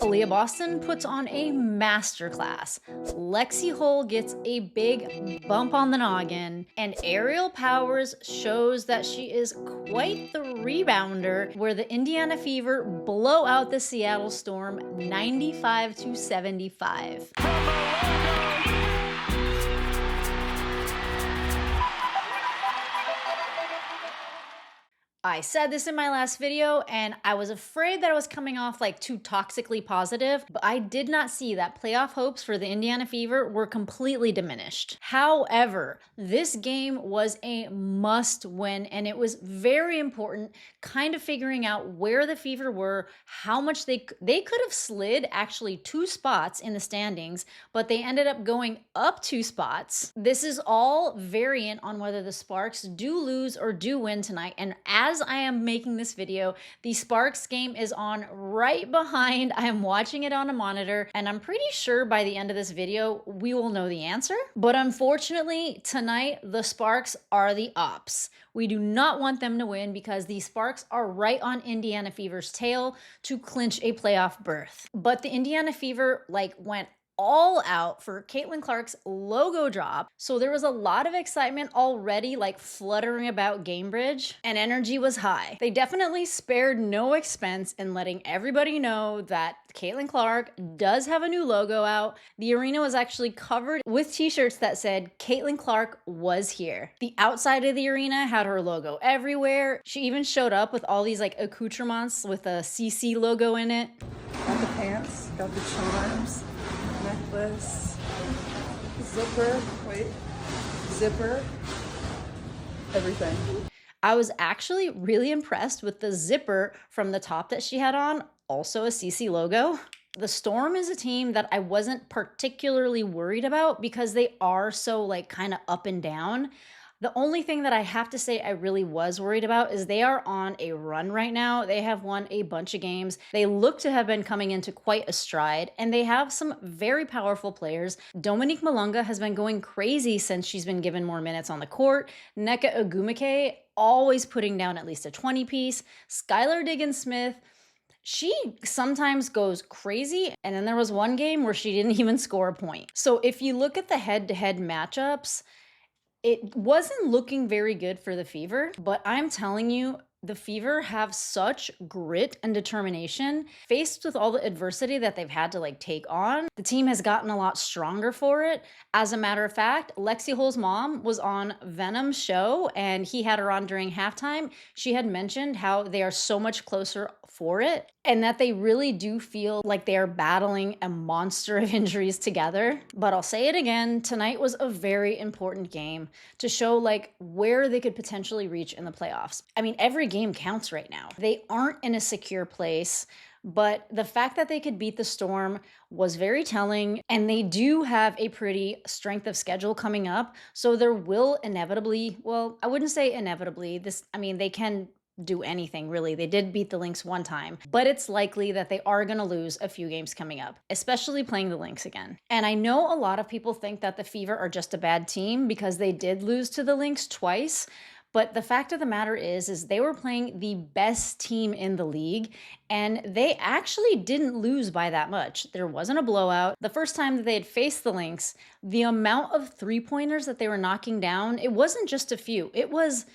Aaliyah Boston puts on a masterclass. Lexie Hull gets a big bump on the noggin, and Aerial Powers shows that she is quite the rebounder, where the Indiana Fever blow out the Seattle Storm 95-75. I said this in my last video, and I was afraid that I was coming off like too toxically positive, but I did not see that playoff hopes for the Indiana Fever were completely diminished. However, this game was a must win, and it was very important kind of figuring out where the Fever were, how much they could have slid actually 2 spots in the standings, but they ended up going up 2 spots. This is all variant on whether the Sparks do lose or do win tonight, and as I am making this video, the Sparks game is on right behind. I am watching it on a monitor, and I'm pretty sure by the end of this video, we will know the answer. But unfortunately, tonight, the Sparks are the ops. We do not want them to win because the Sparks are right on Indiana Fever's tail to clinch a playoff berth. But the Indiana Fever went all out for Caitlin Clark's logo drop. So there was a lot of excitement already fluttering about Gamebridge, and energy was high. They definitely spared no expense in letting everybody know that Caitlin Clark does have a new logo out. The arena was actually covered with t-shirts that said Caitlin Clark was here. The outside of the arena had her logo everywhere. She even showed up with all these accoutrements with a CC logo in it. Got the pants, got the charms, necklace, zipper, everything. I was actually really impressed with the zipper from the top that she had on, also a CC logo. The Storm is a team that I wasn't particularly worried about because they are so kind of up and down. The only thing that I have to say I really was worried about is they are on a run right now. They have won a bunch of games. They look to have been coming into quite a stride, and they have some very powerful players. Dominique Malunga has been going crazy since she's been given more minutes on the court. Nneka Ogwumike always putting down at least a 20-piece. Skylar Diggins-Smith, she sometimes goes crazy, and then there was one game where she didn't even score a point. So if you look at the head-to-head matchups, it wasn't looking very good for the Fever, but I'm telling you, the Fever have such grit and determination. Faced with all the adversity that they've had to take on, the team has gotten a lot stronger for it. As a matter of fact, Lexie Hull's mom was on Venom's show, and he had her on during halftime. She had mentioned how they are so much closer for it, and that they really do feel like they are battling a monster of injuries together. But I'll say it again, tonight was a very important game to show where they could potentially reach in the playoffs. I mean, every game counts right now. They aren't in a secure place, but the fact that they could beat the Storm was very telling, and they do have a pretty strength of schedule coming up. So there will inevitably, well, I wouldn't say inevitably, they can do anything really. They did beat the Lynx one time, but it's likely that they are going to lose a few games coming up, especially playing the Lynx again. And I know a lot of people think that the Fever are just a bad team because they did lose to the Lynx twice. But the fact of the matter is they were playing the best team in the league, and they actually didn't lose by that much. There wasn't a blowout. The first time that they had faced the Lynx, the amount of three-pointers that they were knocking down, it wasn't just a few. It was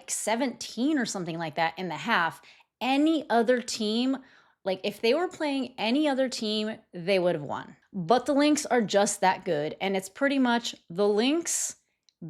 17 or something like that in the half. Any other team, if they were playing any other team, they would have won. But the Lynx are just that good, and it's pretty much the Lynx,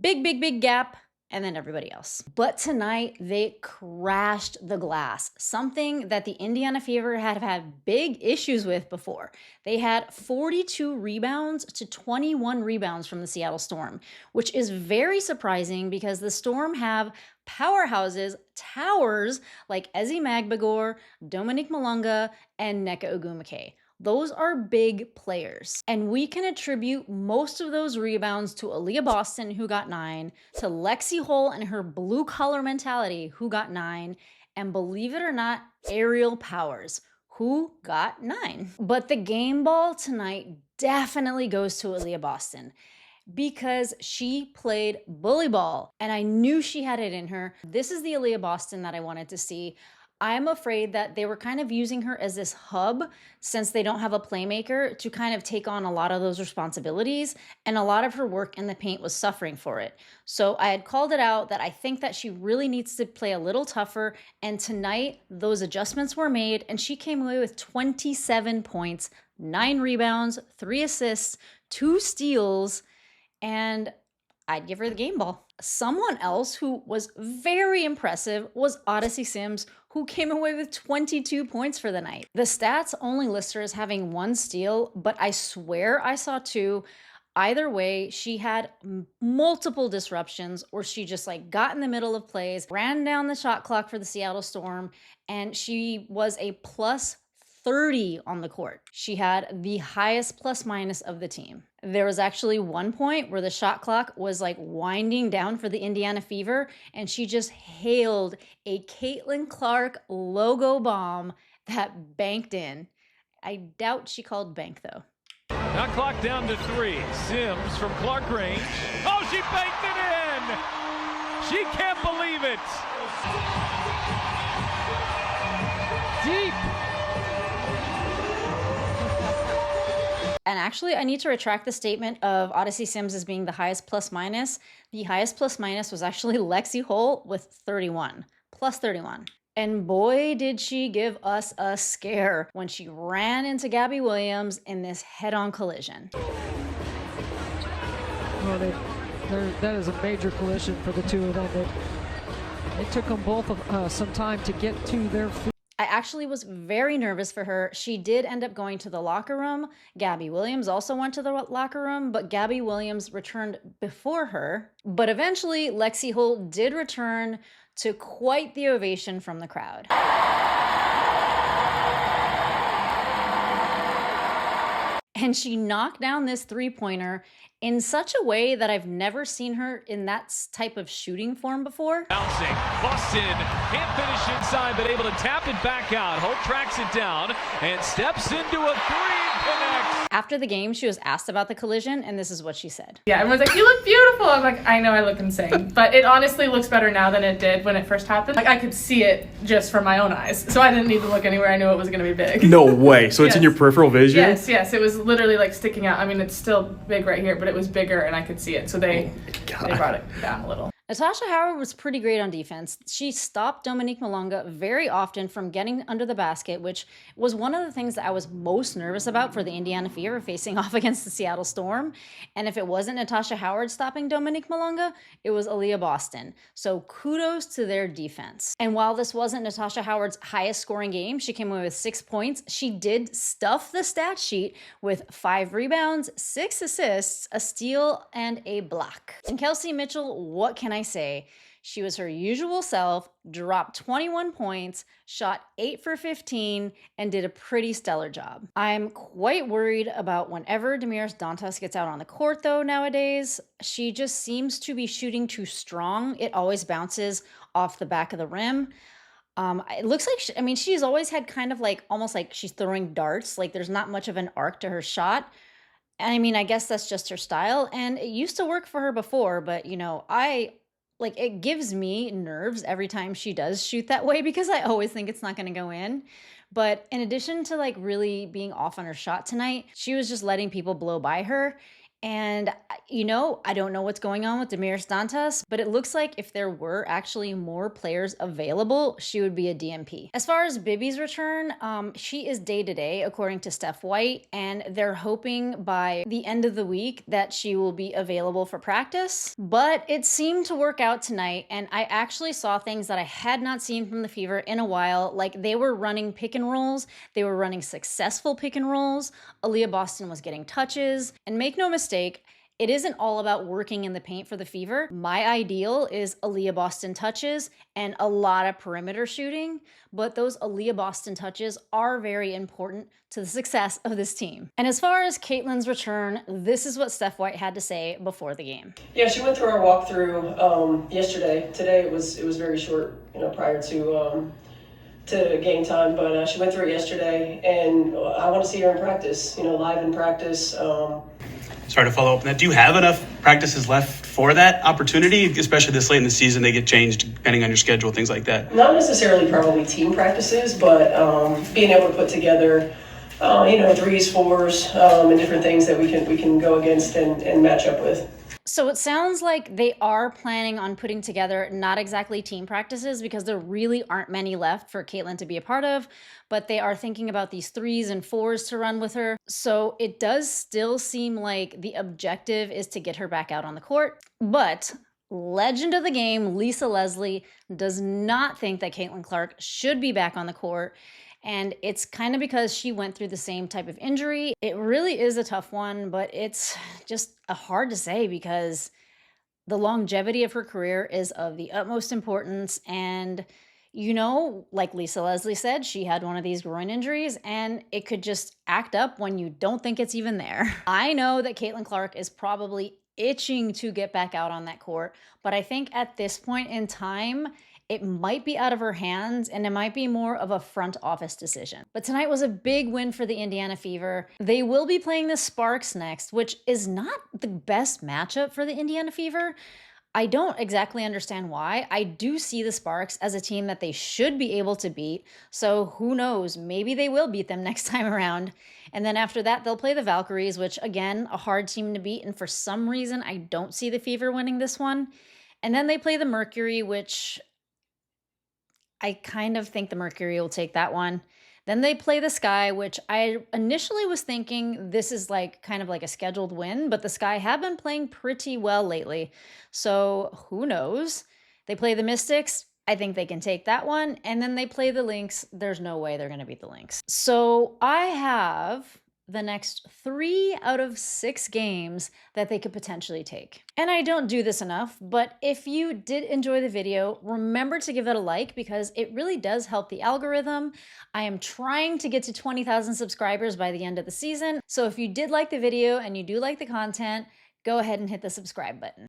big gap, and then everybody else. But tonight, they crashed the glass, something that the Indiana Fever had big issues with before. They had 42 rebounds to 21 rebounds from the Seattle Storm, which is very surprising because the Storm have powerhouses, towers like Ezi Magbagor, Dominique Malunga, and Nneka Ogwumike. Those are big players, and we can attribute most of those rebounds to Aaliyah Boston, who got 9, to Lexie Hull and her blue-collar mentality, who got 9, and believe it or not, Aerial Powers, who got 9. But the game ball tonight definitely goes to Aaliyah Boston because she played bully ball, and I knew she had it in her. This is the Aaliyah Boston that I wanted to see. I'm afraid that they were kind of using her as this hub since they don't have a playmaker to kind of take on a lot of those responsibilities, and a lot of her work in the paint was suffering for it. So I had called it out that I think that she really needs to play a little tougher, and tonight those adjustments were made and she came away with 27 points, 9 rebounds, 3 assists, 2 steals, and I'd give her the game ball. Someone else who was very impressive was Odyssey Sims, who came away with 22 points for the night. The stats only list her as having 1 steal, but I swear I saw 2. Either way, she had multiple disruptions, or she just like got in the middle of plays, ran down the shot clock for the Seattle Storm, and she was a plus 30 on the court. She had the highest plus minus of the team. There was actually one point where the shot clock was like winding down for the Indiana Fever, and she just hailed a Caitlin Clark logo bomb that banked in. I doubt she called bank though. Now clock down to 3. Sims from Clark range. Oh, she banked it in! She can't believe it! Deep! And actually, I need to retract the statement of Odyssey Sims as being the highest plus minus. The highest plus minus was actually Lexie Hull with 31, plus 31. And boy, did she give us a scare when she ran into Gabby Williams in this head-on collision. Well, that is a major collision for the two of them. It took them both some time to get to their feet. I actually was very nervous for her. She did end up going to the locker room. Gabby Williams also went to the locker room, but Gabby Williams returned before her. But eventually, Lexie Hull did return to quite the ovation from the crowd. And she knocked down this three-pointer in such a way that I've never seen her in that type of shooting form before. Bouncing, Boston can't finish inside, but able to tap it back out. Holt tracks it down and steps into a 3, connects. After the game, she was asked about the collision, and this is what she said. Yeah, everyone's like, you look beautiful. I'm like, I know I look insane, but it honestly looks better now than it did when it first happened. Like, I could see it just from my own eyes, so I didn't need to look anywhere. I knew it was going to be big. No way. So it's in your peripheral vision? Yes, it was literally like sticking out. I mean, it's still big right here, but it was bigger and I could see it, so they brought it down a little. Natasha Howard was pretty great on defense. She stopped Dominique Malonga very often from getting under the basket, which was one of the things that I was most nervous about for the Indiana Fever facing off against the Seattle Storm. And if it wasn't Natasha Howard stopping Dominique Malonga, it was Aaliyah Boston. So kudos to their defense. And while this wasn't Natasha Howard's highest scoring game, she came away with 6 points. She did stuff the stat sheet with 5 rebounds, 6 assists, a steal, and a block. And Kelsey Mitchell, what can I say? She was her usual self, dropped 21 points, shot 8 for 15, and did a pretty stellar job. I'm quite worried about whenever Demiris Dantas gets out on the court, though, nowadays. She just seems to be shooting too strong. It always bounces off the back of the rim. It looks like, she's always had kind of like, almost like she's throwing darts. Like there's not much of an arc to her shot. And I mean, I guess that's just her style. And it used to work for her before, but it gives me nerves every time she does shoot that way because I always think it's not going to go in. But in addition to like really being off on her shot tonight, she was just letting people blow by her. And, I don't know what's going on with Demiris Dantas, but it looks like if there were actually more players available, she would be a DMP. As far as Bibby's return, she is day-to-day, according to Steph White, and they're hoping by the end of the week that she will be available for practice. But it seemed to work out tonight, and I actually saw things that I had not seen from the Fever in a while. Like they were running pick and rolls, they were running successful pick and rolls. Aaliyah Boston was getting touches, and make no mistake, it isn't all about working in the paint for the Fever. My ideal is Aaliyah Boston touches and a lot of perimeter shooting, but those Aaliyah Boston touches are very important to the success of this team. And as far as Caitlin's return, this is what Steph White had to say before the game. Yeah, she went through our walkthrough yesterday. Today it was very short, prior to game time, but she went through it yesterday, and I want to see her in practice, live in practice. Sorry to follow up on that. Do you have enough practices left for that opportunity, especially this late in the season? They get changed depending on your schedule, things like that? Not necessarily probably team practices, but being able to put together, threes, fours, and different things that we can go against and match up with. So it sounds like they are planning on putting together not exactly team practices because there really aren't many left for Caitlin to be a part of, but they are thinking about these threes and fours to run with her. So it does still seem like the objective is to get her back out on the court, but legend of the game, Lisa Leslie, does not think that Caitlin Clark should be back on the court. And it's kind of because she went through the same type of injury. It really is a tough one, but it's just hard to say because the longevity of her career is of the utmost importance. And, like Lisa Leslie said, she had one of these groin injuries and it could just act up when you don't think it's even there. I know that Caitlin Clark is probably itching to get back out on that court, but I think at this point in time, it might be out of her hands and it might be more of a front office decision. But tonight was a big win for the Indiana Fever. They will be playing the Sparks next, which is not the best matchup for the Indiana Fever. I don't exactly understand why. I do see the Sparks as a team that they should be able to beat. So who knows, maybe they will beat them next time around. And then after that, they'll play the Valkyries, which again, a hard team to beat. And for some reason, I don't see the Fever winning this one. And then they play the Mercury, which I kind of think the Mercury will take that one. Then they play the Sky, which I initially was thinking this is kind of like a scheduled win, but the Sky have been playing pretty well lately. So who knows? They play the Mystics. I think they can take that one. And then they play the Lynx. There's no way they're going to beat the Lynx. So I have the next 3 out of 6 games that they could potentially take. And I don't do this enough, but if you did enjoy the video, remember to give it a like because it really does help the algorithm. I am trying to get to 20,000 subscribers by the end of the season. So if you did like the video and you do like the content, go ahead and hit the subscribe button.